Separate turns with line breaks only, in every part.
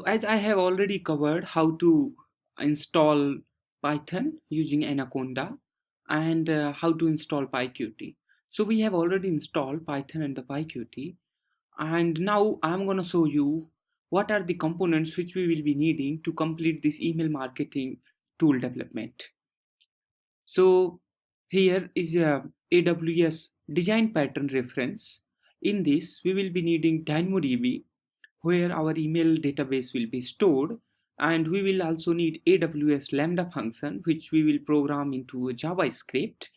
So as I have already covered how to install Python using Anaconda and how to install PyQt. So we have already installed Python and the PyQt, and now I'm going to show you what are the components which we will be needing to complete this email marketing tool development. So here is a AWS design pattern reference. In this we will be needing DynamoDB where our email database will be stored, and we will also need AWS Lambda function which we will program into a JavaScript.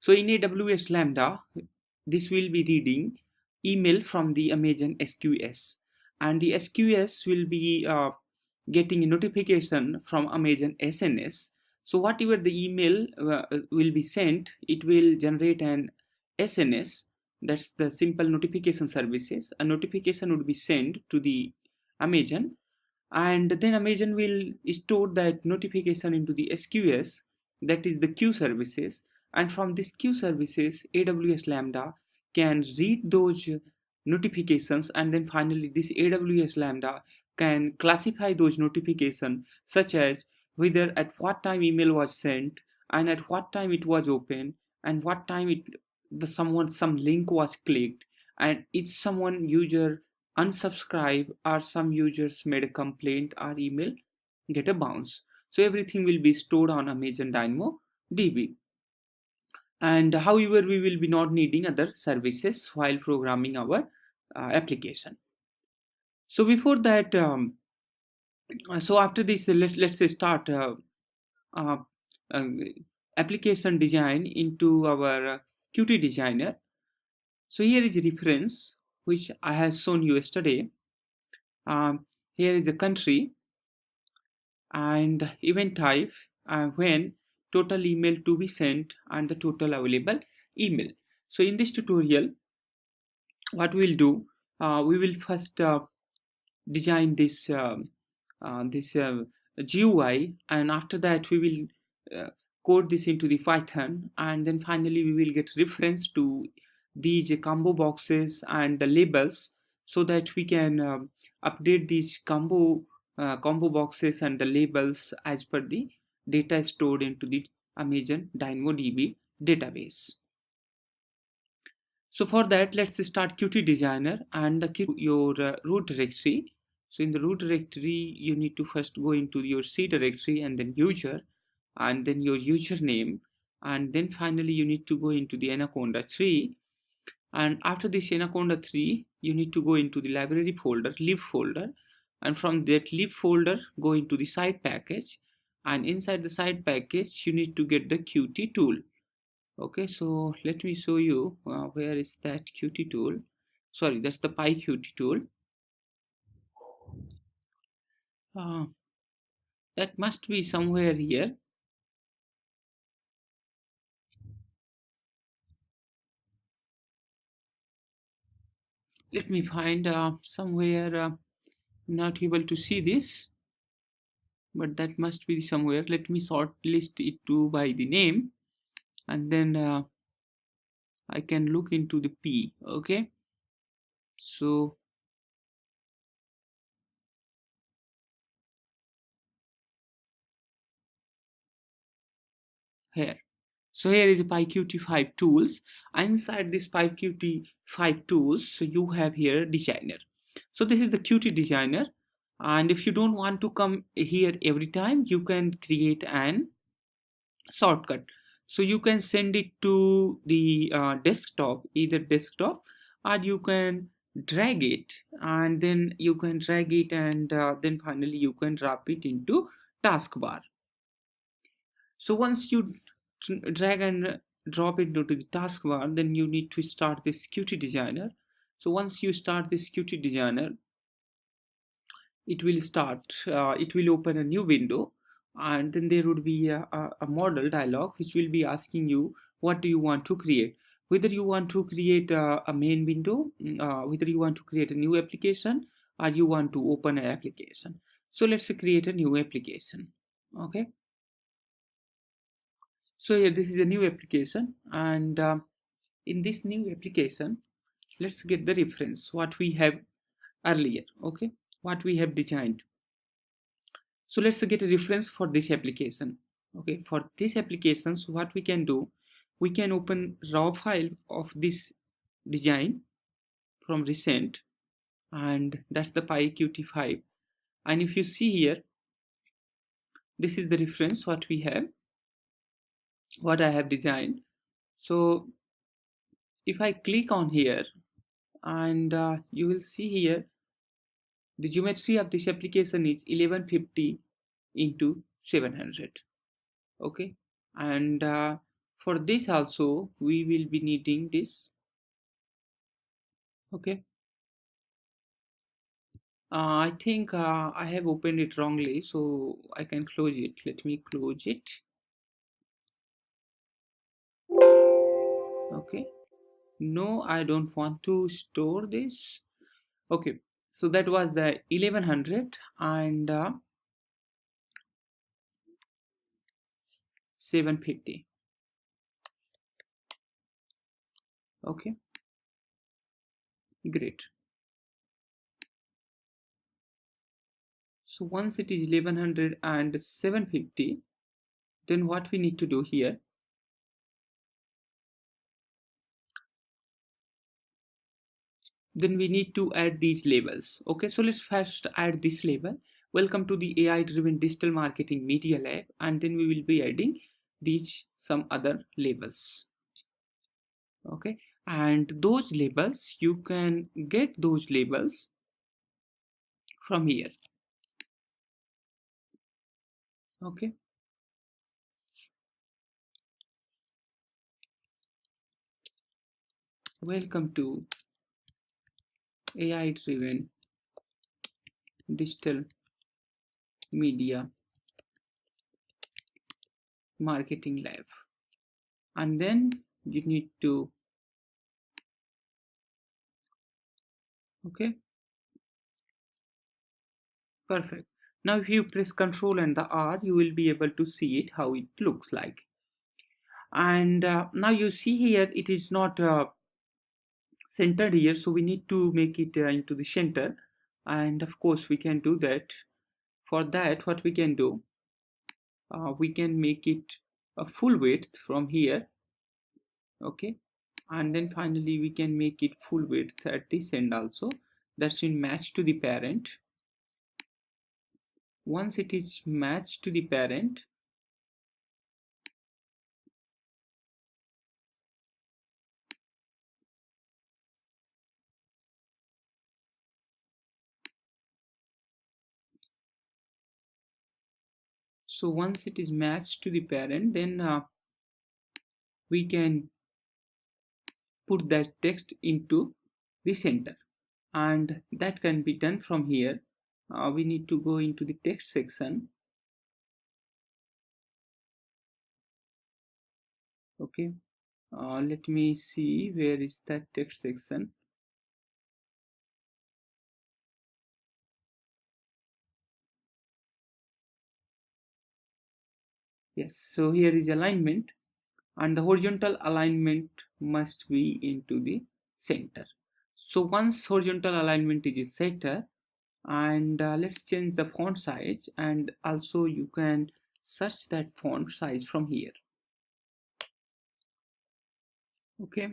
So in AWS Lambda, this will be reading email from the Amazon SQS, and the SQS will be getting a notification from Amazon SNS. So whatever the email will be sent, it will generate an SNS. That's the simple notification services. A notification would be sent to the Amazon, and then Amazon will store that notification into the SQS, that is the queue services, and from this queue services AWS Lambda can read those notifications, and then finally this AWS Lambda can classify those notifications such as whether at what time email was sent and at what time it was open and what time some link was clicked, and if someone user unsubscribe or some users made a complaint or email get a bounce. So everything will be stored on Amazon DynamoDB. And however, we will be not needing other services while programming our application. So before that, so after this, let's say start uh, uh, application design into our Qt designer. So here is a reference which I have shown you yesterday. Here is the country and event type, when, total email to be sent, and the total available email. So in this tutorial, what we will do, we will first design this GUI, and after that we will code this into the Python, and then finally we will get reference to these combo boxes and the labels so that we can update these combo boxes and the labels as per the data stored into the Amazon DynamoDB database. So for that, let's start Qt designer and your root directory. So in the root directory, you need to first go into your C directory and then user, and then your username, and then finally you need to go into the Anaconda 3, and after this Anaconda 3 you need to go into the library folder, lib folder, and from that lib folder go into the side package, and inside the side package you need to get the Qt tool. Okay, so let me show you where is that Qt tool. Sorry, that's the PyQt tool. That must be somewhere here. Let me find somewhere. I'm not able to see this, but that must be somewhere. Let me sort list it to by the name, and then I can look into the P. Okay, so here. So here is PyQt5 tools. Inside this PyQt5 tools, so you have here designer. So this is the Qt designer, and if you don't want to come here every time, you can create an shortcut. So you can send it to the desktop, either desktop, or you can drag it, and then you can drag it, and then finally you can drop it into taskbar. So once you drag and drop it into the taskbar, then you need to start this Qt designer. So once you start this Qt designer, it will open a new window, and then there would be a model dialog which will be asking you what do you want to create, whether you want to create a main window, whether you want to create a new application, or you want to open an application. So let's create a new application. Okay, so here this is a new application, and in this new application, let's get the reference what we have earlier. Okay, what we have designed. So let's get a reference for this application. Okay, for this applications, what we can do, we can open raw file of this design from recent, and that's the PyQt5. And if you see here, this is the reference what we have, what I have designed. So if I click on here, and you will see here the geometry of this application is 1150 into 700. Okay, and for this also we will be needing this. Okay, I think I have opened it wrongly, so I can close it. Let me close it. Okay, no, I don't want to store this. Okay, so that was the 1100 and 750. Okay, great. So once it is 1100 and 750, then what we need to do here, then we need to add these labels. Okay, so let's first add this label. Welcome to the AI driven digital marketing media lab, and then we will be adding these some other labels. Okay, and those labels, you can get those labels from here. Okay, welcome to AI driven digital media marketing lab, and then you need to, okay, perfect. Now if you press Ctrl and the R, you will be able to see it how it looks like. And now you see here it is not centered here, so we need to make it into the center, and of course we can do that. For that, what we can do, we can make it a full width from here. Okay, and then finally we can make it full width at this end also. That's in match to the parent. Once it is matched to the parent, so once it is matched to the parent, then we can put that text into the center, and that can be done from here. We need to go into the text section. Okay, let me see where is that text section. Yes, so here is alignment, and the horizontal alignment must be into the center. So once horizontal alignment is in center, and let's change the font size, and also you can search that font size from here. Okay,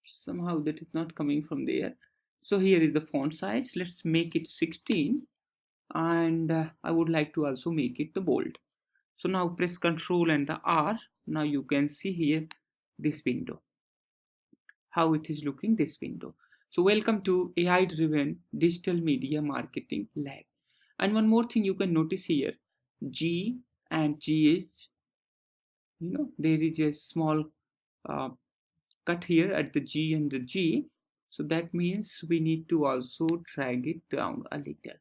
somehow that is not coming from there. So here is the font size. Let's make it 16, and I would like to also make it the bold. So now press Ctrl and the R. Now you can see here this window, how it is looking, this window. So welcome to AI driven digital media marketing lab. And one more thing you can notice here, G and GH, there is a small uh, cut here at the G and the G. So that means we need to also drag it down a little.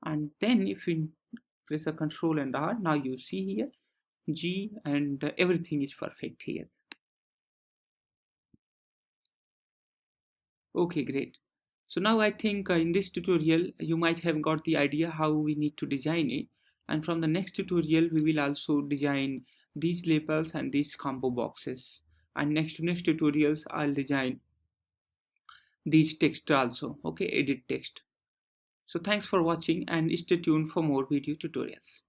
And then if we press a Ctrl and R, now you see here G and everything is perfect here. Okay, great. So now I think in this tutorial you might have got the idea how we need to design it, and from the next tutorial we will also design these labels and these combo boxes, and next tutorials I'll design these text also. Okay, edit text. So thanks for watching and stay tuned for more video tutorials.